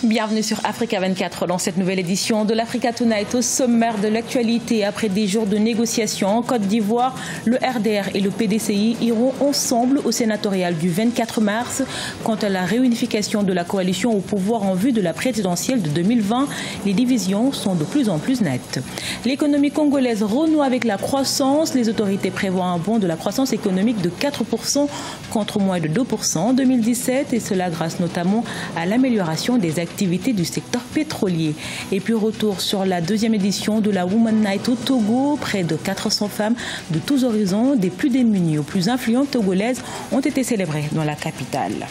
Bienvenue sur Africa 24 dans cette nouvelle édition de l'Africa Tonight. Au sommaire de l'actualité, après des jours de négociations en Côte d'Ivoire, le RDR et le PDCI iront ensemble au sénatorial du 24 mars. Quant à la réunification de la coalition au pouvoir en vue de la présidentielle de 2020, les divisions sont de plus en plus nettes. L'économie congolaise renoue avec la croissance. Les autorités prévoient un bond de la croissance économique de 4% contre moins de 2% en 2017, et cela grâce notamment à l'amélioration des activités du secteur pétrolier. Et puis retour sur la deuxième édition de la Women Night au Togo. Près de 400 femmes de tous horizons, des plus démunies aux plus influentes togolaises, ont été célébrées dans la capitale.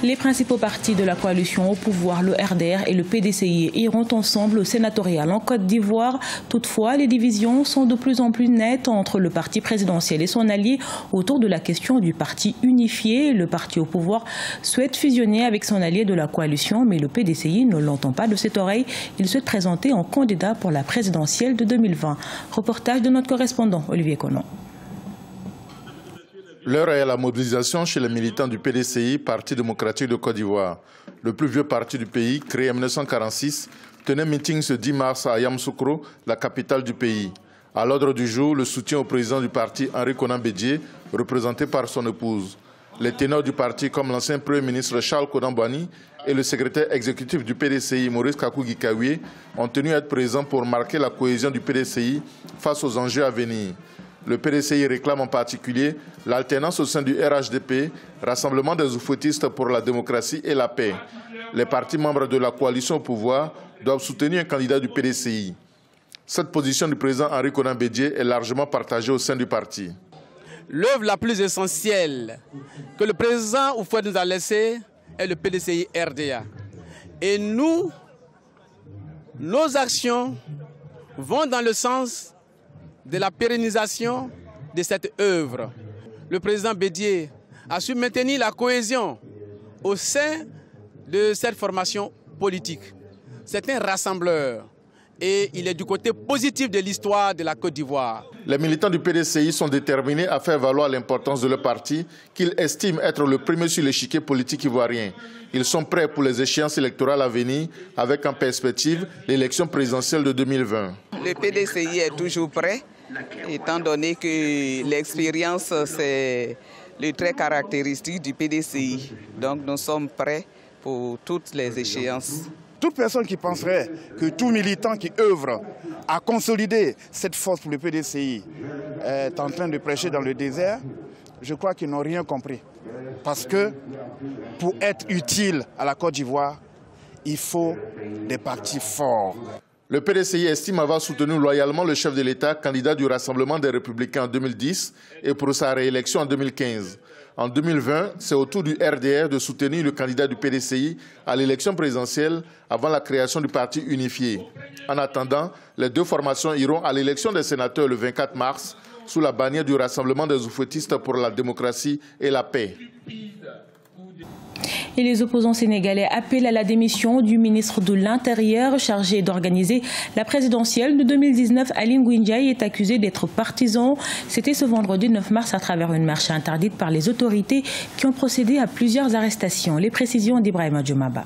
Les principaux partis de la coalition au pouvoir, le RDR et le PDCI, iront ensemble au sénatorial en Côte d'Ivoire. Toutefois, les divisions sont de plus en plus nettes entre le parti présidentiel et son allié autour de la question du parti unifié. Le parti au pouvoir souhaite fusionner avec son allié de la coalition, mais le PDCI ne l'entend pas de cette oreille. Il souhaite présenter en candidat pour la présidentielle de 2020. Reportage de notre correspondant Olivier Conon. L'heure est à la mobilisation chez les militants du PDCI, Parti démocratique de Côte d'Ivoire. Le plus vieux parti du pays, créé en 1946, tenait meeting ce 10 mars à Yamoussoukro, la capitale du pays. À l'ordre du jour, le soutien au président du parti, Henri Konan Bédié, représenté par son épouse. Les ténors du parti, comme l'ancien Premier ministre Charles Konan Bouani et le secrétaire exécutif du PDCI, Maurice Kakou-Gikaoué, ont tenu à être présents pour marquer la cohésion du PDCI face aux enjeux à venir. Le PDCI réclame en particulier l'alternance au sein du RHDP, Rassemblement des oufouettistes pour la démocratie et la paix. Les partis membres de la coalition au pouvoir doivent soutenir un candidat du PDCI. Cette position du président Henri Konan Bédié est largement partagée au sein du parti. L'œuvre la plus essentielle que le président Oufouette nous a laissée est le PDCI RDA. Et nous, nos actions vont dans le sens de la pérennisation de cette œuvre. Le président Bédié a su maintenir la cohésion au sein de cette formation politique. C'est un rassembleur et il est du côté positif de l'histoire de la Côte d'Ivoire. Les militants du PDCI sont déterminés à faire valoir l'importance de leur parti, qu'ils estiment être le premier sur l'échiquier politique ivoirien. Ils sont prêts pour les échéances électorales à venir, avec en perspective l'élection présidentielle de 2020. Le PDCI est toujours prêt, étant donné que l'expérience, c'est le trait caractéristique du PDCI. Donc nous sommes prêts pour toutes les échéances. Toute personne qui penserait que tout militant qui œuvre à consolider cette force pour le PDCI est en train de prêcher dans le désert, je crois qu'ils n'ont rien compris. Parce que pour être utile à la Côte d'Ivoire, il faut des partis forts. Le PDCI estime avoir soutenu loyalement le chef de l'État, candidat du Rassemblement des Républicains en 2010 et pour sa réélection en 2015. En 2020, c'est au tour du RDR de soutenir le candidat du PDCI à l'élection présidentielle avant la création du parti unifié. En attendant, les deux formations iront à l'élection des sénateurs le 24 mars sous la bannière du Rassemblement des oufouettistes pour la démocratie et la paix. Et les opposants sénégalais appellent à la démission du ministre de l'Intérieur chargé d'organiser la présidentielle de 2019. Aly Ngouille Ndiaye est accusé d'être partisan. C'était ce vendredi 9 mars à travers une marche interdite par les autorités qui ont procédé à plusieurs arrestations. Les précisions d'Ibrahima Djoumaba.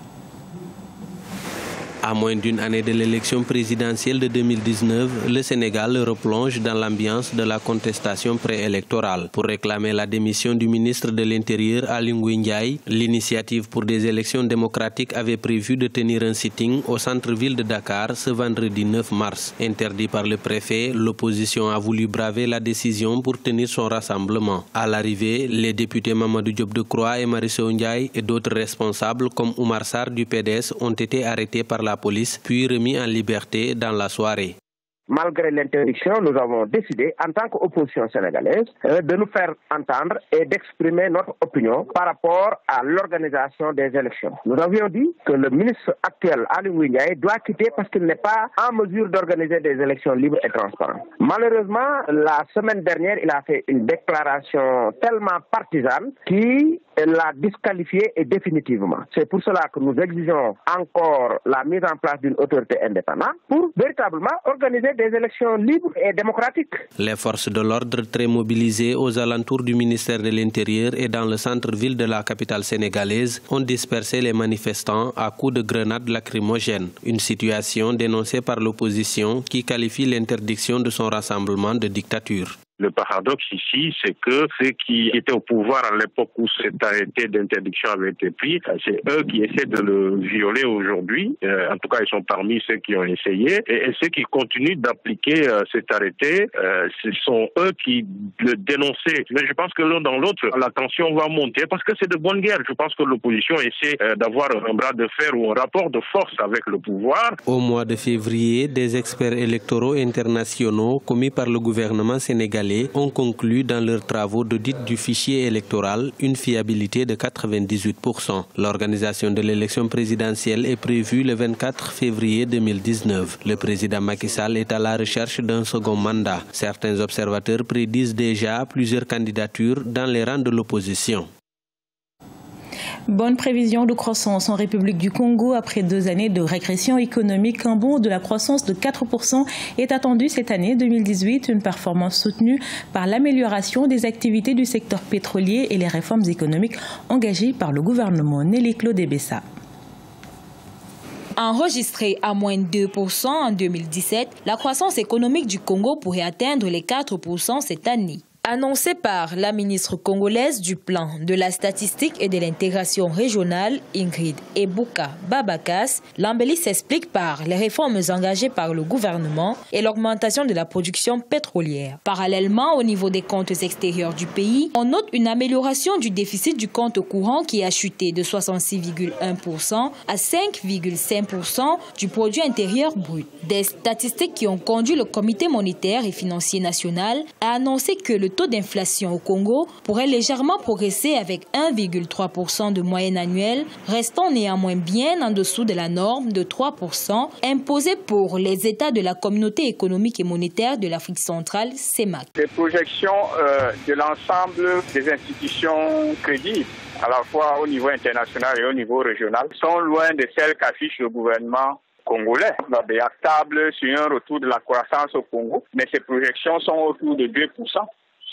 À moins d'une année de l'élection présidentielle de 2019, le Sénégal replonge dans l'ambiance de la contestation préélectorale. Pour réclamer la démission du ministre de l'Intérieur, Aly Ngouille Ndiaye, l'initiative pour des élections démocratiques avait prévu de tenir un sitting au centre-ville de Dakar ce vendredi 9 mars. Interdit par le préfet, l'opposition a voulu braver la décision pour tenir son rassemblement. À l'arrivée, les députés Mamadou Diop Decroix et Mariso Ndiaye et d'autres responsables comme Oumar Sarr du PDS ont été arrêtés par la police, puis remis en liberté dans la soirée. Malgré l'interdiction, nous avons décidé, en tant qu'opposition sénégalaise, de nous faire entendre et d'exprimer notre opinion par rapport à l'organisation des élections. Nous avions dit que le ministre actuel, Aly Ngouille Ndiaye, doit quitter parce qu'il n'est pas en mesure d'organiser des élections libres et transparentes. Malheureusement, la semaine dernière, il a fait une déclaration tellement partisane qui et la disqualifier et définitivement. C'est pour cela que nous exigeons encore la mise en place d'une autorité indépendante pour véritablement organiser des élections libres et démocratiques. Les forces de l'ordre très mobilisées aux alentours du ministère de l'Intérieur et dans le centre-ville de la capitale sénégalaise ont dispersé les manifestants à coups de grenades lacrymogènes. Une situation dénoncée par l'opposition qui qualifie l'interdiction de son rassemblement de dictature. Le paradoxe ici, c'est que ceux qui étaient au pouvoir à l'époque où cet arrêté d'interdiction avait été pris, c'est eux qui essaient de le violer aujourd'hui. En tout cas, ils sont parmi ceux qui ont essayé. Et ceux qui continuent d'appliquer cet arrêté, ce sont eux qui le dénonçaient. Mais je pense que l'un dans l'autre, la tension va monter parce que c'est de bonne guerre. Je pense que l'opposition essaie d'avoir un bras de fer ou un rapport de force avec le pouvoir. Au mois de février, des experts électoraux internationaux commis par le gouvernement sénégalais ont conclu dans leurs travaux d'audit du fichier électoral une fiabilité de 98%. L'organisation de l'élection présidentielle est prévue le 24 février 2019. Le président Macky Sall est à la recherche d'un second mandat. Certains observateurs prédisent déjà plusieurs candidatures dans les rangs de l'opposition. Bonne prévision de croissance en République du Congo. Après 2 années de régression économique, un bond de la croissance de 4% est attendu cette année 2018, une performance soutenue par l'amélioration des activités du secteur pétrolier et les réformes économiques engagées par le gouvernement. Nelly Claude Bessa. Enregistrée à moins 2% en 2017, la croissance économique du Congo pourrait atteindre les 4% cette année. Annoncé par la ministre congolaise du Plan, de la Statistique et de l'Intégration régionale, Ingrid Ebuka Babakas, l'embellie s'explique par les réformes engagées par le gouvernement et l'augmentation de la production pétrolière. Parallèlement, au niveau des comptes extérieurs du pays, on note une amélioration du déficit du compte courant qui a chuté de 66,1% à 5,5% du produit intérieur brut. Des statistiques qui ont conduit le Comité monétaire et financier national à annoncer que le taux d'inflation au Congo pourrait légèrement progresser avec 1,3% de moyenne annuelle, restant néanmoins bien en dessous de la norme de 3% imposée pour les États de la Communauté économique et monétaire de l'Afrique centrale, CEMAC. Les projections de l'ensemble des institutions crédibles, à la fois au niveau international et au niveau régional, sont loin de celles qu'affiche le gouvernement congolais. On est stable sur un retour de la croissance au Congo, mais ces projections sont autour de 2%.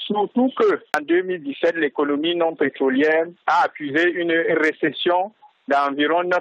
Surtout qu'en 2017, l'économie non pétrolière a accusé une récession d'environ 9%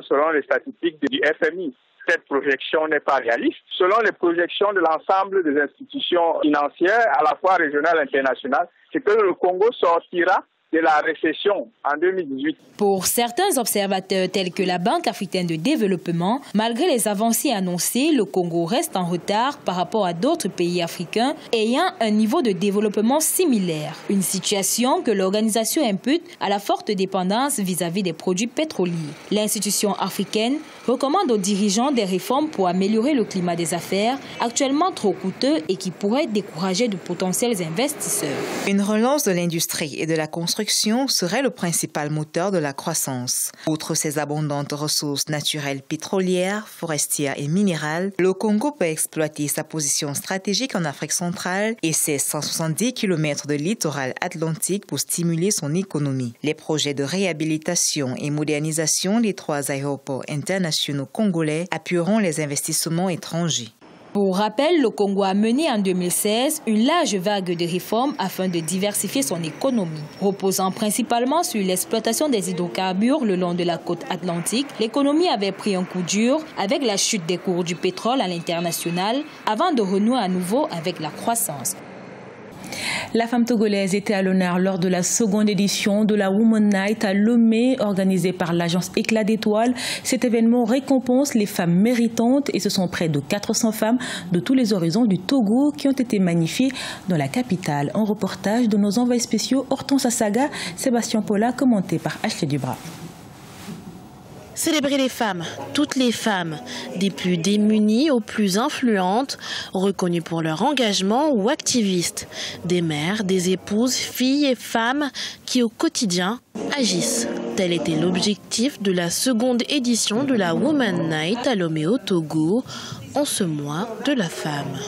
selon les statistiques du FMI. Cette projection n'est pas réaliste. Selon les projections de l'ensemble des institutions financières, à la fois régionales et internationales, c'est que le Congo sortira de la récession en 2018. Pour certains observateurs tels que la Banque africaine de développement, malgré les avancées annoncées, le Congo reste en retard par rapport à d'autres pays africains ayant un niveau de développement similaire. Une situation que l'organisation impute à la forte dépendance vis-à-vis des produits pétroliers. L'institution africaine recommande aux dirigeants des réformes pour améliorer le climat des affaires, actuellement trop coûteux et qui pourrait décourager de potentiels investisseurs. Une relance de l'industrie et de la construction serait le principal moteur de la croissance. Outre ses abondantes ressources naturelles pétrolières, forestières et minérales, le Congo peut exploiter sa position stratégique en Afrique centrale et ses 170 km de littoral atlantique pour stimuler son économie. Les projets de réhabilitation et modernisation des 3 aéroports internationaux congolais appuieront les investissements étrangers. Pour rappel, le Congo a mené en 2016 une large vague de réformes afin de diversifier son économie. Reposant principalement sur l'exploitation des hydrocarbures le long de la côte atlantique, l'économie avait pris un coup dur avec la chute des cours du pétrole à l'international avant de renouer à nouveau avec la croissance. La femme togolaise était à l'honneur lors de la seconde édition de la Women Night à Lomé, organisée par l'agence Éclat d'étoiles. Cet événement récompense les femmes méritantes et ce sont près de 400 femmes de tous les horizons du Togo qui ont été magnifiées dans la capitale. Un reportage de nos envoyés spéciaux Hortense Saga, Sébastien Paula, commenté par Ashley Dubras. Célébrer les femmes, toutes les femmes, des plus démunies aux plus influentes, reconnues pour leur engagement ou activistes, des mères, des épouses, filles et femmes qui au quotidien agissent. Tel était l'objectif de la seconde édition de la Women Night à Lomé au Togo, en ce mois de la femme.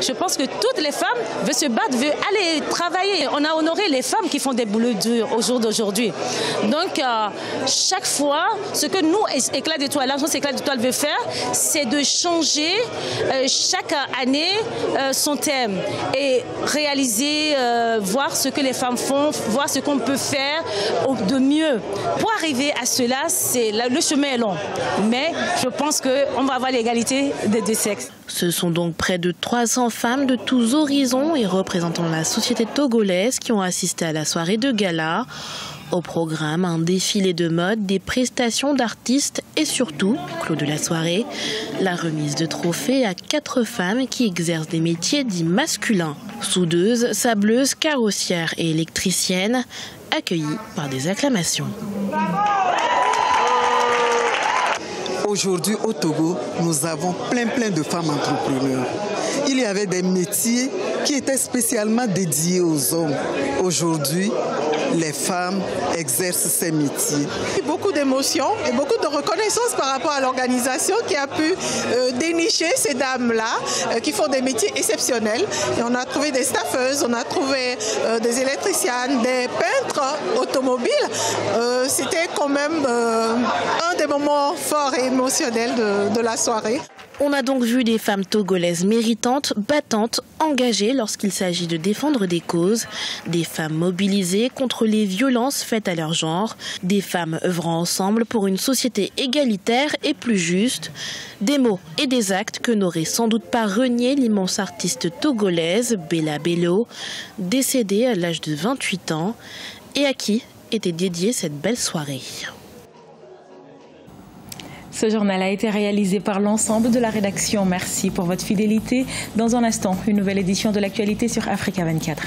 Je pense que toutes les femmes veulent se battre, veulent aller travailler. On a honoré les femmes qui font des boulots durs au jour d'aujourd'hui. Donc, chaque fois, ce que nous, Éclat d'Étoile, l'agence Éclat d'Étoile veut faire, c'est de changer chaque année son thème et réaliser, voir ce que les femmes font, voir ce qu'on peut faire de mieux. Pour arriver à cela, le chemin est long. Mais je pense qu'on va avoir l'égalité des deux sexes. Ce sont donc près de 300 femmes de tous horizons et représentant la société togolaise qui ont assisté à la soirée de gala. Au programme, un défilé de mode, des prestations d'artistes et surtout, clou de la soirée, la remise de trophées à 4 femmes qui exercent des métiers dits masculins. Soudeuses, sableuses, carrossières et électriciennes, accueillies par des acclamations. Aujourd'hui, au Togo, nous avons plein de femmes entrepreneurs. Il y avait des métiers qui étaient spécialement dédiés aux hommes. Aujourd'hui, les femmes exercent ces métiers. Beaucoup d'émotions et beaucoup de reconnaissance par rapport à l'organisation qui a pu dénicher ces dames-là qui font des métiers exceptionnels. Et on a trouvé des staffeuses, on a trouvé des électriciennes, des peintres automobiles. C'était quand même un des moments forts et émotionnels de la soirée. On a donc vu des femmes togolaises méritantes, battantes, engagées lorsqu'il s'agit de défendre des causes, des femmes mobilisées contre les violences faites à leur genre, des femmes œuvrant ensemble pour une société égalitaire et plus juste, des mots et des actes que n'aurait sans doute pas renié l'immense artiste togolaise Bella Bello, décédée à l'âge de 28 ans, et à qui était dédiée cette belle soirée. Ce journal a été réalisé par l'ensemble de la rédaction. Merci pour votre fidélité. Dans un instant, une nouvelle édition de l'actualité sur Africa 24.